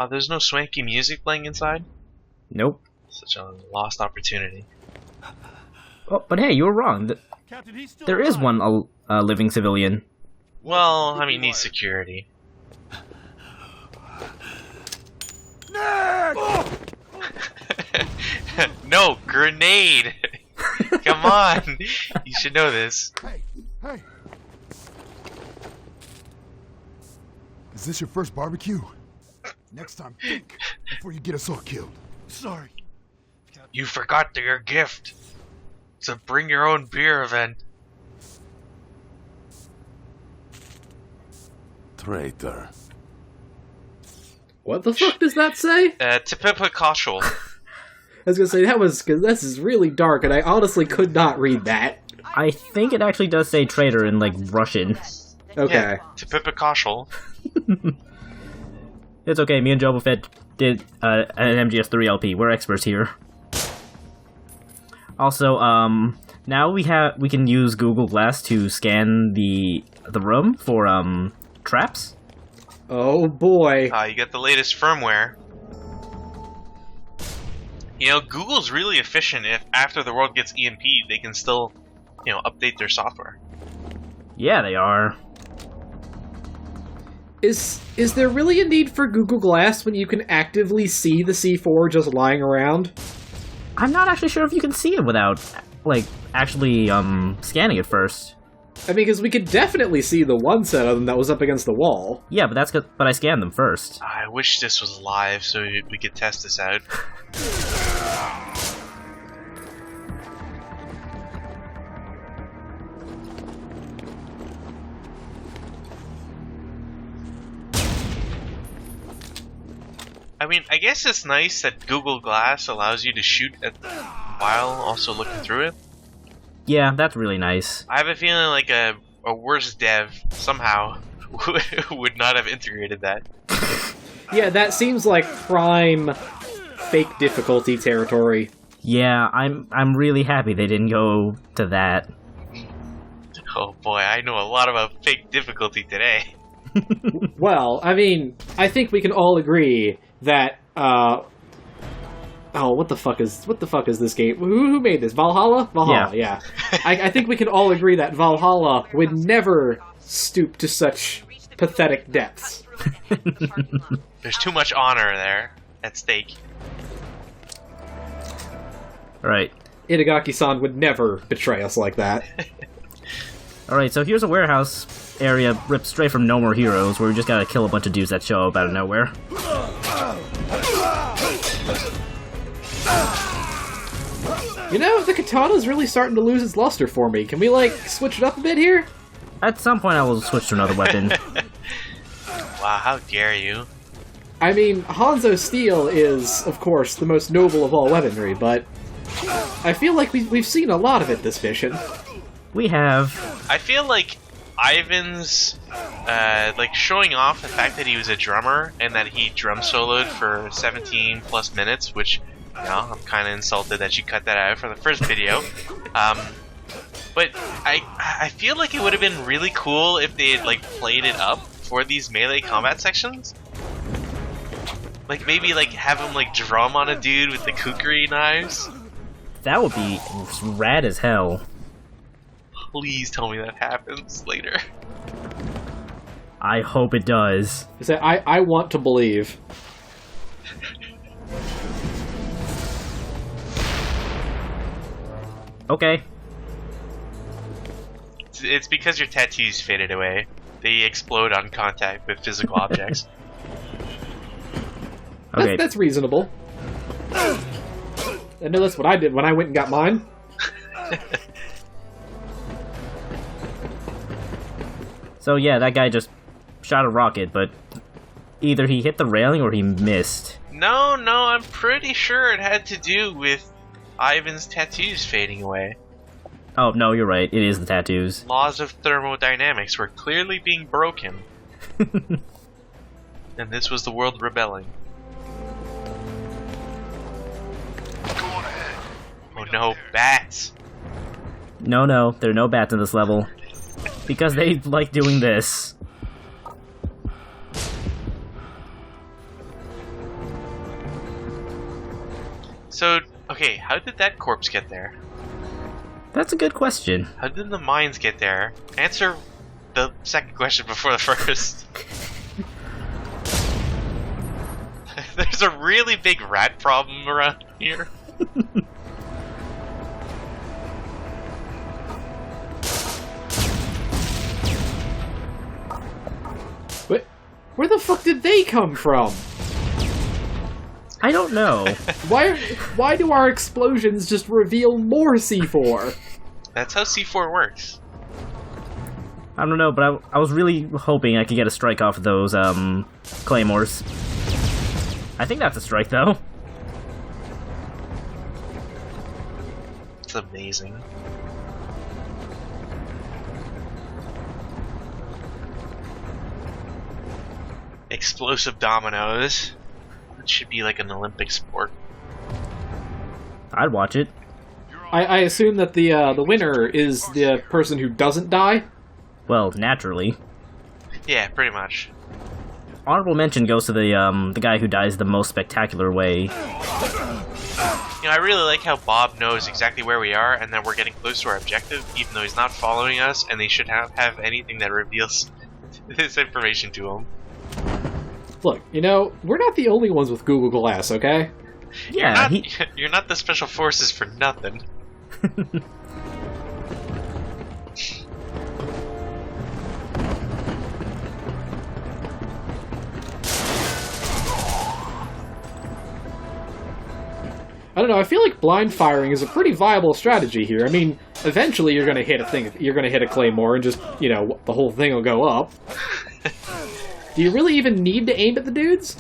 There's no swanky music playing inside? Nope. Such a lost opportunity. Oh, but hey, you were wrong. There is one living civilian. Well, I mean, needs security. No, grenade! Come on! You should know this. Hey! Is this your first barbecue? Next time, think before you get us all killed. Sorry. You forgot your gift. It's a bring your own beer event. Traitor. What the fuck does that say? Typical. I was gonna say, because this is really dark, and I honestly could not read that. I think it actually does say traitor in, like, Russian. Okay. Yeah, typical. It's okay, me and Joe Buffett did an MGS3 LP. We're experts here. Also, now we can use Google Glass to scan the room for traps. Oh boy. You get the latest firmware. You know, Google's really efficient. If after the world gets EMP'd, they can still, update their software. Yeah, they are. Is there really a need for Google Glass when you can actively see the C4 just lying around? I'm not actually sure if you can see it without, like, actually scanning it first. I mean, because we could definitely see the one set of them that was up against the wall. Yeah, but I scanned them first. I wish this was live so we could test this out. I mean, I guess it's nice that Google Glass allows you to shoot while also looking through it. Yeah, that's really nice. I have a feeling like a worse dev somehow would not have integrated that. Yeah, that seems like prime fake difficulty territory. Yeah, I'm really happy they didn't go to that. Oh boy, I know a lot about fake difficulty today. Well, I mean, I think we can all agree that what the fuck is this game? Who made this? Valhalla? Valhalla, yeah. I think we can all agree that Valhalla would never stoop to such pathetic depths. There's too much honor there at stake. Alright. Itagaki-san would never betray us like that. Alright, so here's a warehouse area ripped straight from No More Heroes, where we just gotta kill a bunch of dudes that show up out of nowhere. You know, the katana's really starting to lose its luster for me. Can we, like, switch it up a bit here? At some point I will switch to another weapon. Wow, how dare you. I mean, Hanzo Steel is, of course, the most noble of all weaponry, but I feel like we've seen a lot of it this mission. We have. I feel like Ivan's, showing off the fact that he was a drummer and that he drum soloed for 17 plus minutes, which, I'm kind of insulted that you cut that out for the first video. But I feel like it would have been really cool if they had, played it up for these melee combat sections. Like, maybe, have him, drum on a dude with the kukri knives. That would be rad as hell. Please tell me that happens later. I hope it does. I want to believe. Okay. It's because your tattoos faded away. They explode on contact with physical objects. Okay. That's reasonable. I know that's what I did when I went and got mine. So yeah, that guy just shot a rocket, but either he hit the railing or he missed. No, I'm pretty sure it had to do with Ivan's tattoos fading away. Oh, no, you're right. It is the tattoos. Laws of thermodynamics were clearly being broken. And this was the world rebelling. Oh no, bats! No, there are no bats in this level. Because they like doing this. So, okay, how did that corpse get there? That's a good question. How did the mines get there? Answer the second question before the first. There's a really big rat problem around here. Where the fuck did they come from? I don't know. Why do our explosions just reveal more C4? That's how C4 works. I don't know, but I was really hoping I could get a strike off of those, claymores. I think that's a strike, though. It's amazing. Explosive dominoes. It should be like an Olympic sport. I'd watch it. I assume that the winner is the person who doesn't die? Well, naturally. Yeah, pretty much. Honorable mention goes to the guy who dies the most spectacular way. You know, I really like how Bob knows exactly where we are and that we're getting close to our objective, even though he's not following us, and they should have anything that reveals this information to him. Look, you know, we're not the only ones with Google Glass, okay? Yeah, you're not the special forces for nothing. I don't know, I feel like blind firing is a pretty viable strategy here. I mean, eventually you're gonna hit a claymore and just, you know, the whole thing will go up. Do you really even need to aim at the dudes?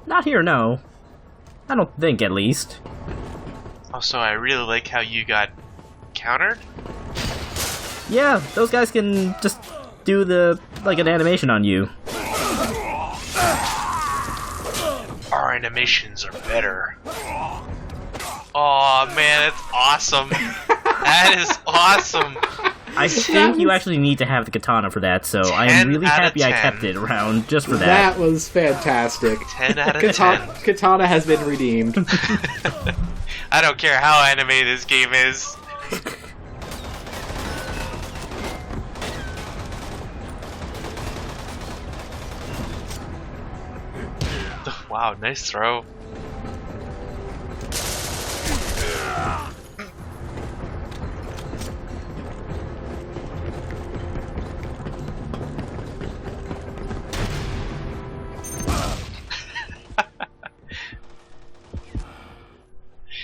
Not here, no. I don't think, at least. Also, I really like how you got countered. Yeah, those guys can just do an animation on you. Our animations are better. Oh man, that's awesome. That is awesome. I think you actually need to have the katana for that, so I am really happy I kept it around just for that. That was fantastic. 10 out of 10. Katana has been redeemed. I don't care how animated this game is. Wow, nice throw.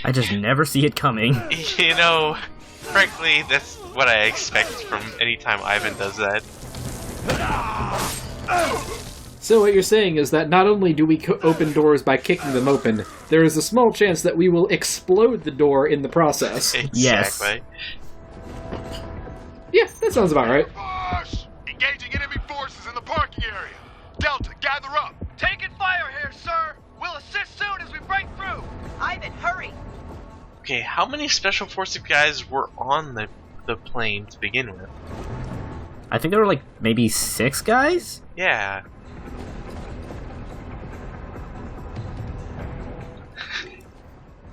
I just never see it coming. You know, frankly, that's what I expect from any time Ivan does that. So what you're saying is that not only do we open doors by kicking them open, there is a small chance that we will explode the door in the process. Exactly. Yeah, that sounds about right. Push! Engaging enemy forces in the parking area. Delta, gather up. Taking fire here, sir! We'll assist soon as we break through! Ivan, hurry! Okay, how many Special Forces guys were on the plane to begin with? I think there were, like, maybe 6 guys? Yeah.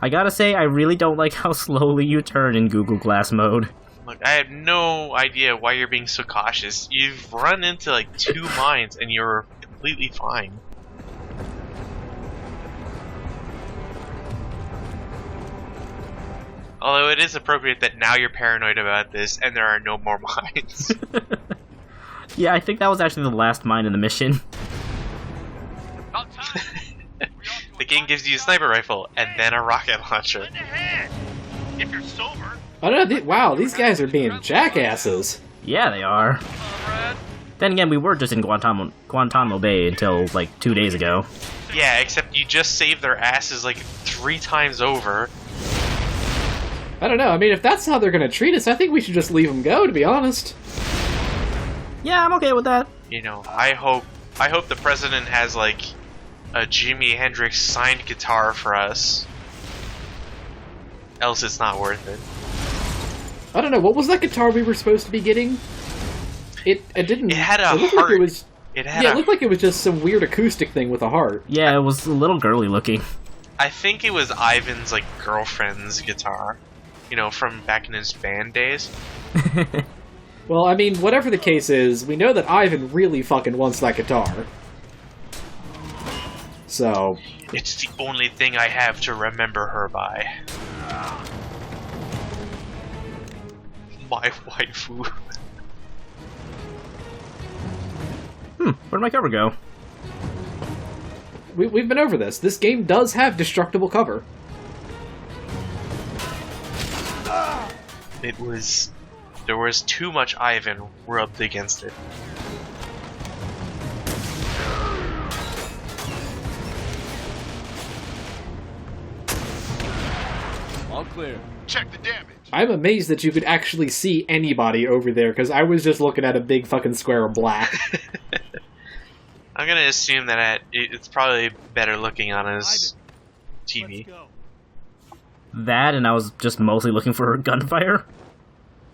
I gotta say, I really don't like how slowly you turn in Google Glass mode. Look, I have no idea why you're being so cautious. You've run into, like, 2 mines and you're completely fine. Although it is appropriate that now you're paranoid about this and there are no more mines. Yeah, I think that was actually the last mine in the mission. The game gives you a sniper rifle and then a rocket launcher. If you're sober. I don't know, wow, these guys are being jackasses. Yeah, they are. Then again, we were just in Guantanamo Bay until, like, 2 days ago. Yeah, except you just saved their asses, like, 3 times over. I don't know, I mean, if that's how they're gonna treat us, I think we should just leave them go, to be honest. Yeah, I'm okay with that. You know, I hope the president has, like, a Jimi Hendrix signed guitar for us. Else it's not worth it. I don't know, what was that guitar we were supposed to be getting? It didn't... It had a looked heart. Like it was, It had it looked like it was just some weird acoustic thing with a heart. Yeah, it was a little girly looking. I think it was Ivan's like girlfriend's guitar, you know, from back in his band days. Well, I mean, whatever the case is, we know that Ivan really fucking wants that guitar. So... It's the only thing I have to remember her by. My waifu. Where'd my cover go? We've been over this. This game does have destructible cover. There was too much Ivan rubbed against it. All clear. Check the damage. I'm amazed that you could actually see anybody over there, because I was just looking at a big fucking square of black. I'm gonna assume that it's probably better looking on his TV. That, and I was just mostly looking for gunfire.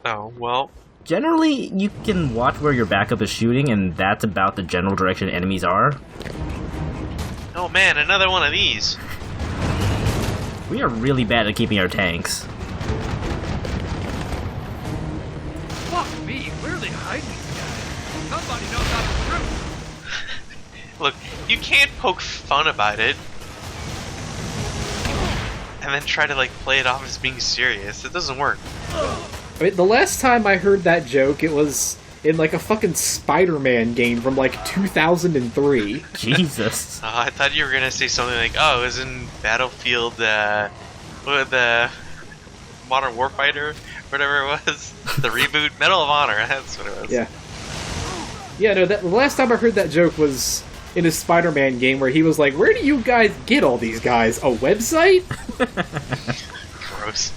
Oh, well. Generally, you can watch where your backup is shooting, and that's about the general direction enemies are. Oh man, another one of these. We are really bad at keeping our tanks. Fuck me, where are they hiding these guys? Somebody knows how to recruit. Look, you can't poke fun about it and then try to like play it off as being serious. It doesn't work. I mean, the last time I heard that joke, it was in like a fucking Spider-Man game from like 2003. Jesus. I thought you were gonna say something like, "Oh, it was in Battlefield, with the Modern Warfighter, whatever it was, the reboot, Medal of Honor." That's what it was. Yeah. Yeah, no, the last time I heard that joke was in a Spider-Man game where he was like, "Where do you guys get all these guys? A website?" Gross.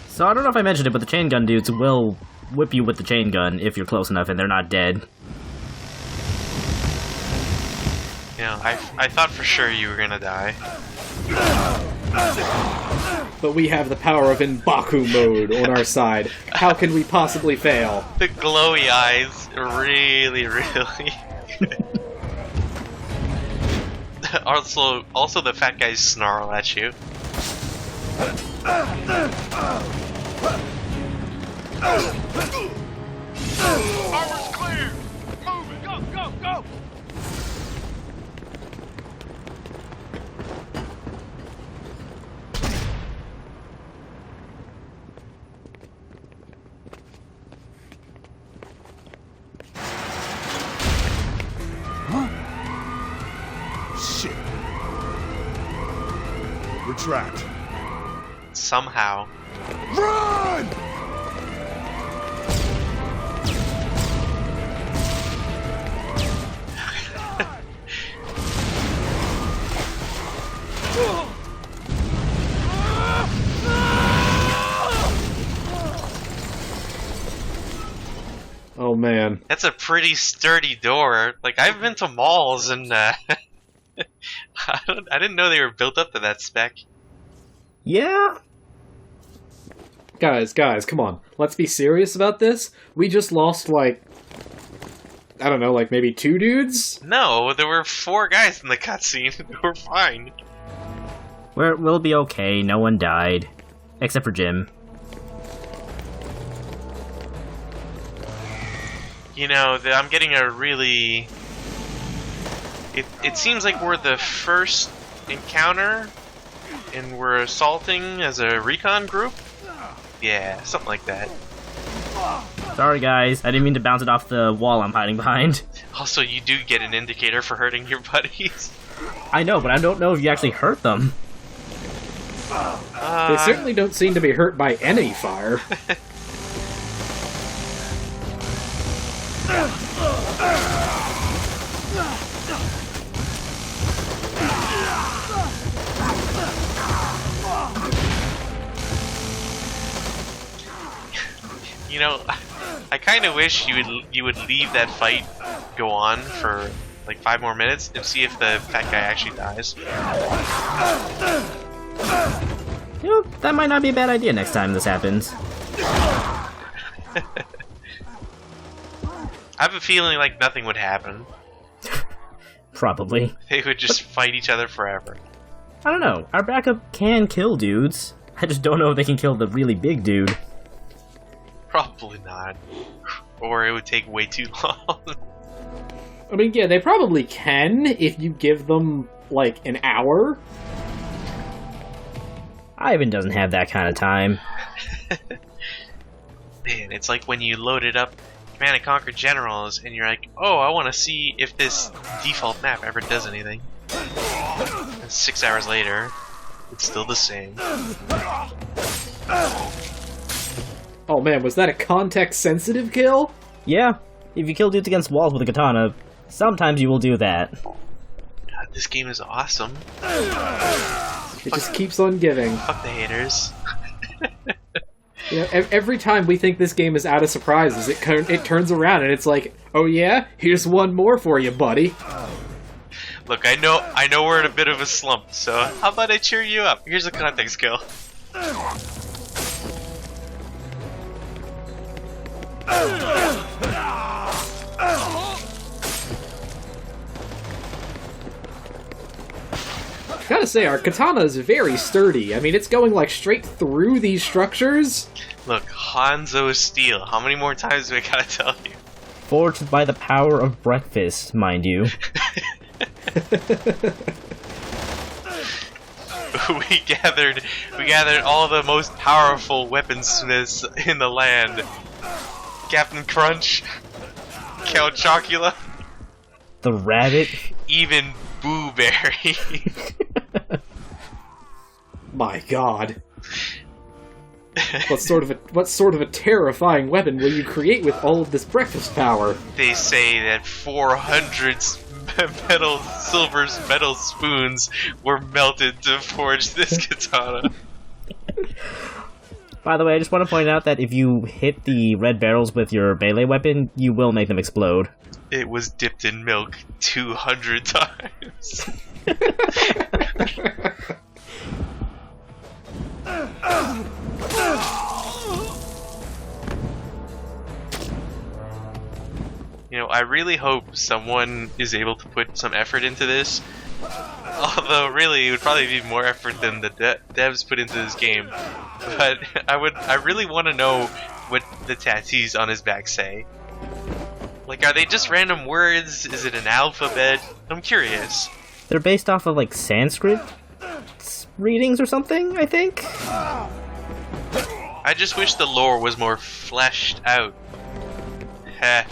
So I don't know if I mentioned it, but the chain gun dudes will whip you with the chain gun if you're close enough and they're not dead. You know, I thought for sure you were gonna die. But we have the power of M'Baku mode on our side. How can we possibly fail? The glowy eyes, really. Also the fat guys snarl at you. Armor's clear. Move it. Go, go, go! Shit. Retract. Somehow. Run! Oh man. That's a pretty sturdy door. Like, I've been to malls and I didn't know they were built up to that spec. Yeah? Guys, come on. Let's be serious about this. We just lost, like, I don't know, like maybe 2 dudes? No, there were 4 guys in the cutscene. They were fine. We'll be okay, no one died. Except for Jim. You know, I'm getting a really... It seems like we're the first encounter, and we're assaulting as a recon group? Yeah, something like that. Sorry guys, I didn't mean to bounce it off the wall I'm hiding behind. Also, you do get an indicator for hurting your buddies. I know, but I don't know if you actually hurt them. They certainly don't seem to be hurt by enemy fire. You know, I kind of wish you would leave that fight go on for like 5 more minutes and see if the fat guy actually dies. You know, that might not be a bad idea next time this happens. I have a feeling like nothing would happen. Probably. They would just fight each other forever. I don't know. Our backup can kill dudes. I just don't know if they can kill the really big dude. Probably not. Or it would take way too long. I mean, yeah, they probably can if you give them, like, an hour. Ivan doesn't have that kind of time. Man, it's like when you loaded up Command & Conquer Generals and you're like, oh, I want to see if this default map ever does anything. And 6 hours later, it's still the same. Oh man, was that a context-sensitive kill? Yeah, if you kill dudes against walls with a katana, sometimes you will do that. God, this game is awesome. It just keeps on giving. Fuck the haters. You know, every time we think this game is out of surprises, it turns around and it's like, oh yeah, here's one more for you, buddy. Look, I know we're in a bit of a slump, so how about I cheer you up? Here's a context kill. Gotta say, our katana is very sturdy. I mean, it's going like straight through these structures. Look, Hanzo steel. How many more times do I gotta tell you? Forged by the power of breakfast, mind you. we gathered all the most powerful weaponsmiths in the land. Captain Crunch, Count Chocula, The rabbit. even Boo Berry. My God. What sort of a terrifying weapon will you create with all of this breakfast power? They say that 400 silver metal spoons were melted to forge this katana. By the way, I just want to point out that if you hit the red barrels with your melee weapon, you will make them explode. It was dipped in milk 200 times. You know, I really hope someone is able to put some effort into this. Although, really, it would probably be more effort than the devs put into this game. But I really want to know what the tattoos on his back say. Like, are they just random words? Is it an alphabet? I'm curious. They're based off of, like, Sanskrit readings or something, I think? I just wish the lore was more fleshed out. Heh.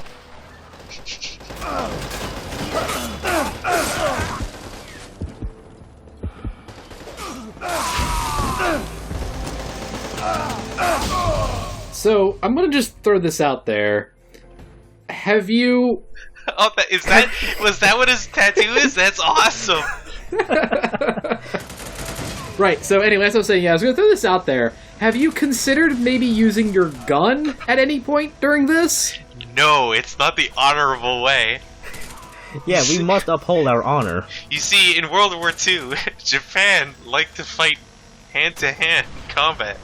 So, I'm gonna just throw this out there. Have you... Oh, was that what his tattoo is? That's awesome! Right, so anyway, as I was saying, yeah, I was gonna throw this out there. Have you considered maybe using your gun at any point during this? No, it's not the honorable way. Yeah, we must uphold our honor. You see, in World War II, Japan liked to fight hand-to-hand combat.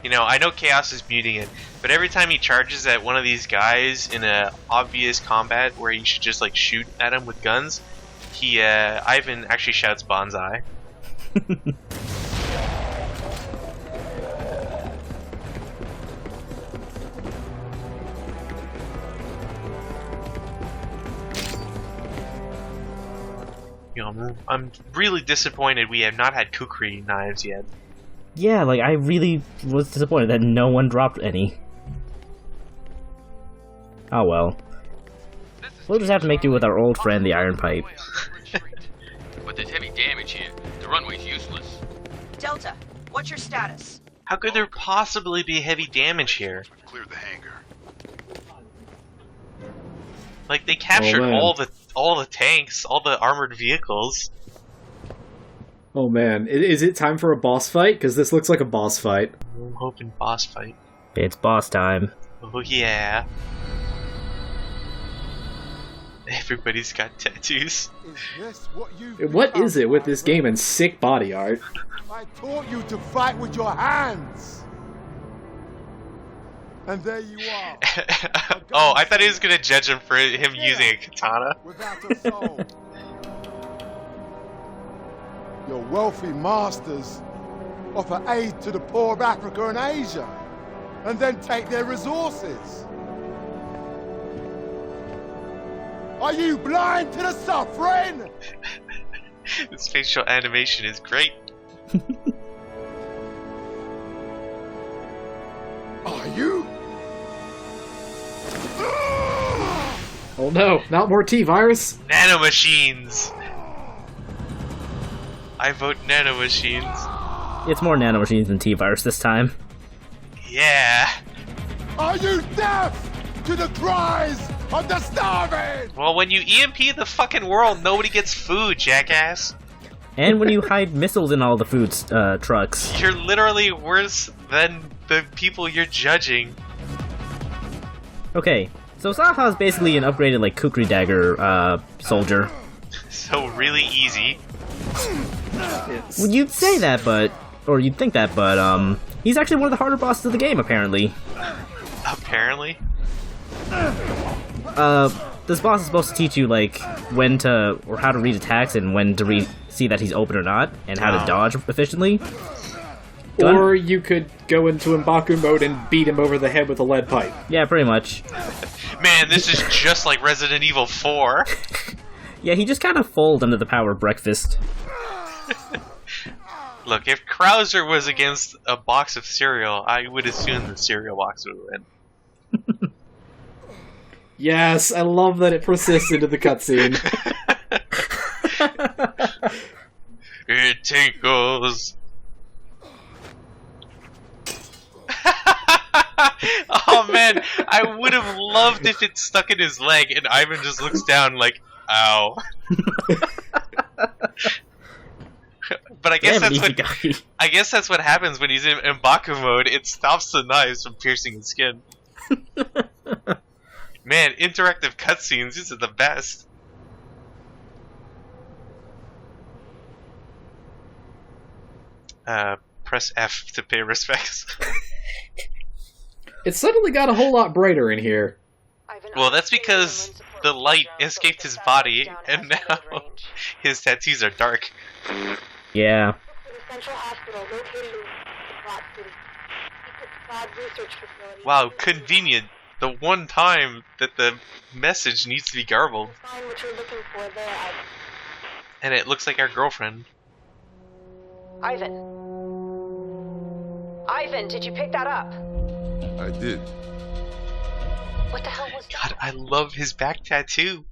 You know, I know Chaos is muting it, but every time he charges at one of these guys in a obvious combat where you should just like shoot at him with guns, Ivan actually shouts Banzai. You know, I'm really disappointed we have not had kukri knives yet. Yeah, like, I really was disappointed that no one dropped any. Oh well. We'll just have to make do with our old friend, the Iron Pipe. But there's heavy damage here. The runway's useless. Delta, what's your status? How could there possibly be heavy damage here? Clear the hangar. Like, they captured man. all the tanks, all the armored vehicles. Oh man, is it time for a boss fight? Because this looks like a boss fight. I'm hoping boss fight. It's boss time. Oh yeah. Everybody's got tattoos. Is this what you? What is it with this game and sick body art? I taught you to fight with your hands. And there you are. Oh, I thought he was gonna judge him for him using a katana. Without a soul. Your wealthy masters offer aid to the poor of Africa and Asia, and then take their resources. Are you blind to the suffering? This facial animation is great. Are you? Oh no, not more T-Virus! Nanomachines! I vote nanomachines. It's more nanomachines than T-Virus this time. Yeah! Are you deaf to the cries of the starving? Well, when you EMP the fucking world, nobody gets food, jackass. And when you hide missiles in all the food trucks. You're literally worse than the people you're judging. Okay, so Saha is basically an upgraded, like, Kukri Dagger soldier. So really easy. Well, you'd say that, but... Or you'd think that, but, he's actually one of the harder bosses of the game, apparently. Apparently? This boss is supposed to teach you, like, when to... Or how to read attacks and when to see that he's open or not, and how to dodge efficiently. Or you could go into M'Baku mode and beat him over the head with a lead pipe. Yeah, pretty much. Man, this is just like Resident Evil 4. Yeah, he just kind of folded under the power of breakfast. Look, if Krauser was against a box of cereal, I would assume the cereal box would win. Yes, I love that it persists into the cutscene. It tinkles. Oh man, I would have loved if it stuck in his leg and Ivan just looks down like, ow. But I guess that's what happens when he's in M'Baku mode. It stops the knives from piercing his skin. Man, interactive cutscenes, these are the best. Press F to pay respects. It suddenly got a whole lot brighter in here. Well, that's because the light escaped his body, and now his tattoos are dark. Yeah. Wow, convenient. The one time that the message needs to be garbled. And it looks like our girlfriend. Ivan. Ivan, did you pick that up? I did. What the hell was that? God, I love his back tattoo.